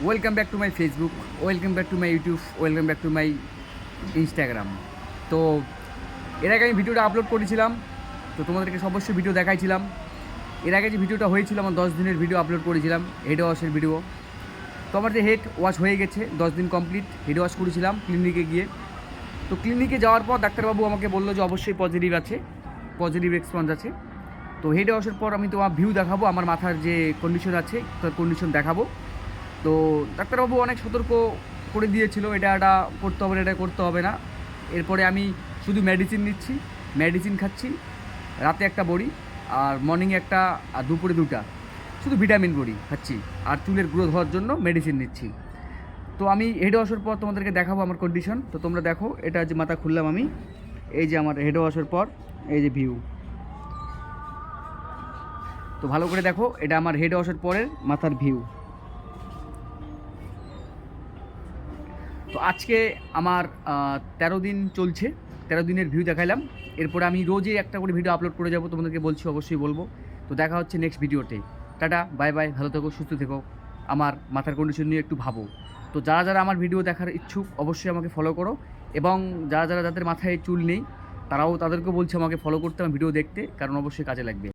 Welcome back to my Facebook, welcome back to my YouTube, welcome back to my Instagram. তো এর আগে আমি ভিডিওটা আপলোড করেছিলাম, তো তোমাদেরকে অবশ্যই ভিডিও দেখাইছিলাম। এর আগে যে ভিডিওটা হয়েছিল আমার 10 দিনের ভিডিও আপলোড করেছিলাম, হেড ওয়াশের ভিডিও। তো আমার যে হেড ওয়াশ হয়ে গেছে, 10 দিন কমপ্লিট হেড ওয়াশ করেছিলাম ক্লিনিকে গিয়ে। তো ক্লিনিকে যাওয়ার পর ডাক্তারবাবু আমাকে বললো যে অবশ্যই পজিটিভ আছে, পজিটিভ রেসপন্স আছে। তো হেড ওয়াশের পর আমি তোমার ভিউ দেখাবো, আমার মাথার যে কন্ডিশন আছে তার কন্ডিশন দেখাবো। তো ডাক্তারবাবু অনেক সতর্ক করে দিয়েছিল, এটা করতে হবে না, এটা করতে হবে না। এরপরে আমি শুধু মেডিসিন নিচ্ছি, মেডিসিন খাচ্ছি, রাতে একটা বড়ি আর মর্নিংয়ে একটা আর দুপুরে দুটা, শুধু ভিটামিন বড়ি খাচ্ছি আর চুলের গ্রোথ হওয়ার জন্য মেডিসিন নিচ্ছি। তো আমি হেড ওয়াশের পর তোমাদেরকে দেখাবো আমার কন্ডিশন। তো তোমরা দেখো, এটা যে মাথা খুললাম আমি, এই যে আমার হেড ওয়াশের পর এই যে ভিউ। তো ভালো করে দেখো, এটা আমার হেড ওয়াশের পরের মাথার ভিউ। তো আজকে আমার 13 দিন চলছে, 13 দিনের ভিউ দেখাইলাম। এরপরে আমি রোজই একটা করে ভিডিও আপলোড করে যাবো, তোমাদেরকে বলছি, অবশ্যই বলবো। তো দেখা হচ্ছে নেক্সট ভিডিওতে। টাটা, বাই বাই, ভালো থেকো, সুস্থ থেকো, আমার মাথার কন্ডিশন নিয়ে একটু ভাবো। তো যারা যারা আমার ভিডিও দেখার ইচ্ছুক অবশ্যই আমাকে ফলো করো, এবং যারা যারা যাদের মাথায় চুল নেই তাদেরকেও বলছি আমাকে ফলো করতে, আমার ভিডিও দেখতে, কারণ অবশ্যই কাজে লাগবে।